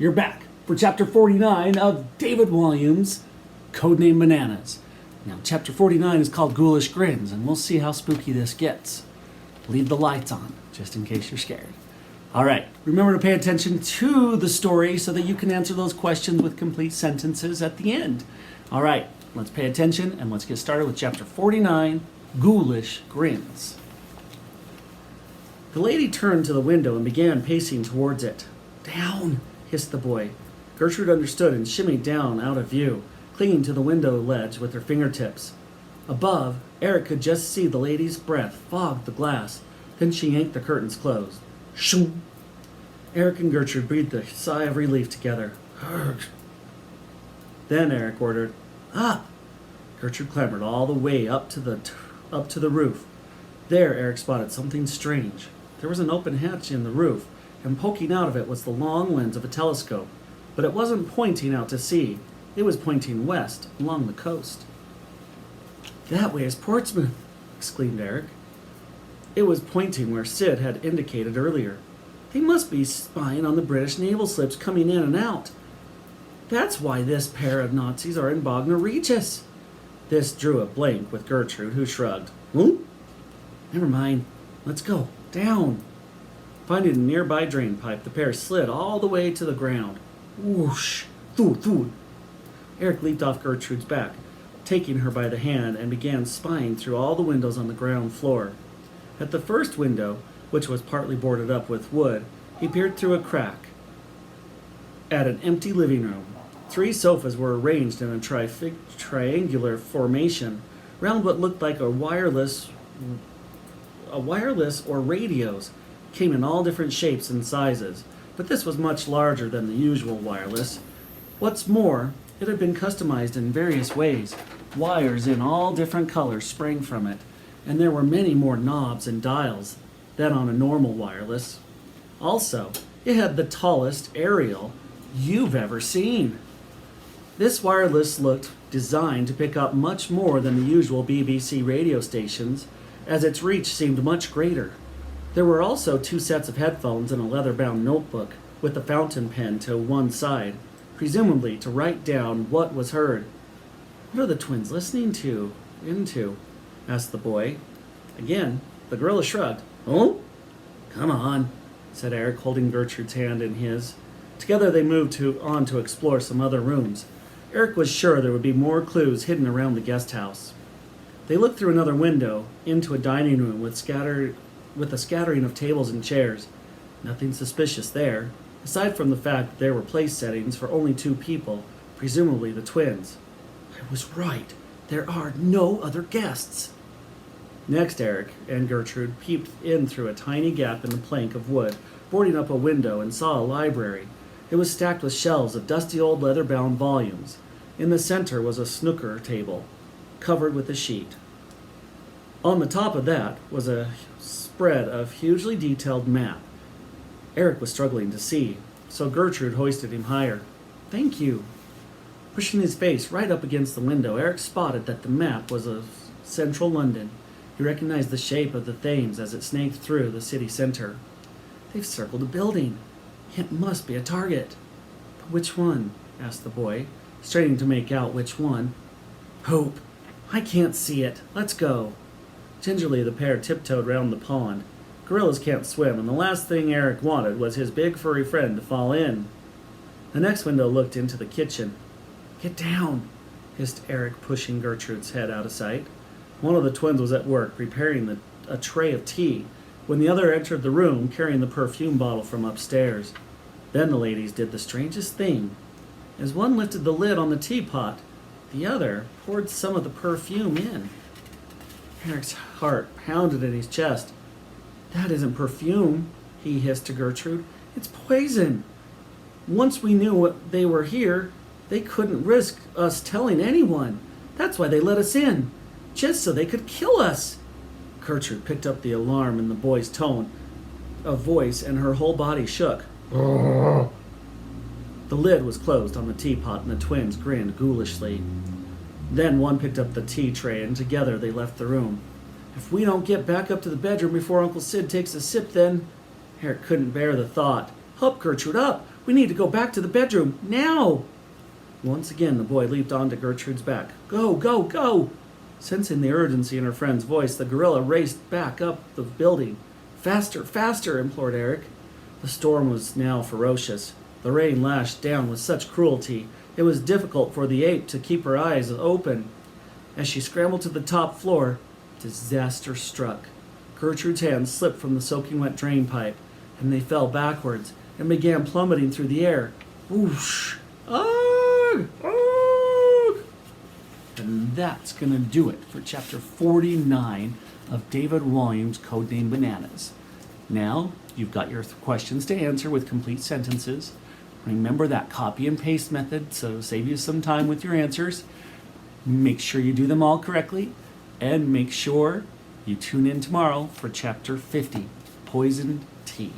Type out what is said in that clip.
You're back for chapter 49 of David Walliams' Codename Bananas. Now, chapter 49 is called Ghoulish Grins, and we'll see how spooky this gets. Leave the lights on, just in case you're scared. All right, remember to pay attention to the story so that you can answer those questions with complete sentences at the end. All right, let's pay attention and let's get started with chapter 49, Ghoulish Grins. The lady turned to the window and began pacing towards it. Down, hissed the boy. Gertrude understood and shimmied down out of view, clinging to the window ledge with her fingertips. Above, Eric could just see the lady's breath fog the glass. Then she yanked the curtains closed. Shoom! Eric and Gertrude breathed a sigh of relief together. Urgh. Then Eric ordered, Up! Gertrude clambered all the way up to the roof. There Eric spotted something strange. There was an open hatch in the roof, and poking out of it was the long lens of a telescope. But it wasn't pointing out to sea. It was pointing west, along the coast. That way is Portsmouth, exclaimed Eric. It was pointing where Sid had indicated earlier. They must be spying on the British naval slips coming in and out. That's why this pair of Nazis are in Bognor Regis. This drew a blank with Gertrude, who shrugged. Never mind. Let's go. Down. Finding a nearby drain pipe, the pair slid all the way to the ground. Whoosh! Thud, thud. Eric leaped off Gertrude's back, taking her by the hand, and began spying through all the windows on the ground floor. At the first window, which was partly boarded up with wood, he peered through a crack at an empty living room. 3 sofas were arranged in a triangular formation round what looked like a wireless or radios. Came in all different shapes and sizes, but this was much larger than the usual wireless. What's more, it had been customized in various ways. Wires in all different colors sprang from it, and there were many more knobs and dials than on a normal wireless. Also, it had the tallest aerial you've ever seen. This wireless looked designed to pick up much more than the usual BBC radio stations, as its reach seemed much greater. There were also 2 sets of headphones and a leather-bound notebook with a fountain pen to one side, presumably to write down what was heard. What are the twins listening into? Asked the boy. Again, the gorilla shrugged. Oh? Come on, said Eric, holding Gertrude's hand in his. Together they moved on to explore some other rooms. Eric was sure there would be more clues hidden around the guest house. They looked through another window into a dining room with a scattering of tables and chairs. Nothing suspicious there, aside from the fact that there were place settings for only 2 people, presumably the twins. I was right. There are no other guests. Next, Eric and Gertrude peeped in through a tiny gap in the plank of wood, boarding up a window, and saw a library. It was stacked with shelves of dusty old leather-bound volumes. In the center was a snooker table, covered with a sheet. On the top of that was a spread of hugely detailed map. Eric was struggling to see, so Gertrude hoisted him higher. Thank you. Pushing his face right up against the window, Eric spotted that the map was of central London. He recognized the shape of the Thames as it snaked through the city center. They've circled a building. It must be a target. But which one? Asked the boy, straining to make out which one. Hope. I can't see it. Let's go. Gingerly, the pair tiptoed round the pond. Gorillas can't swim, and the last thing Eric wanted was his big furry friend to fall in. The next window looked into the kitchen. Get down, hissed Eric, pushing Gertrude's head out of sight. One of the twins was at work, preparing a tray of tea, when the other entered the room, carrying the perfume bottle from upstairs. Then the ladies did the strangest thing. As one lifted the lid on the teapot, the other poured some of the perfume in. Eric's heart pounded in his chest. That isn't perfume, he hissed to Gertrude. It's poison. Once we knew what they were here, they couldn't risk us telling anyone. That's why they let us in, just so they could kill us. Gertrude picked up the alarm in the boy's tone of voice, and her whole body shook. The lid was closed on the teapot, and the twins grinned ghoulishly. Then one picked up the tea tray, and together they left the room. If we don't get back up to the bedroom before Uncle Sid takes a sip, then... Eric couldn't bear the thought. Up, Gertrude, up! We need to go back to the bedroom, now! Once again, the boy leaped onto Gertrude's back. Go, go, go! Sensing the urgency in her friend's voice, the gorilla raced back up the building. Faster, faster, implored Eric. The storm was now ferocious. The rain lashed down with such cruelty, it was difficult for the ape to keep her eyes open. As she scrambled to the top floor, disaster struck. Gertrude's hands slipped from the soaking wet drain pipe, and they fell backwards and began plummeting through the air. Whoosh! Arg! Arg! And that's going to do it for chapter 49 of David Walliams' Codename Bananas. Now, you've got your questions to answer with complete sentences. Remember that copy and paste method, so save you some time with your answers. Make sure you do them all correctly, and make sure you tune in tomorrow for chapter 50, Poisoned Tea.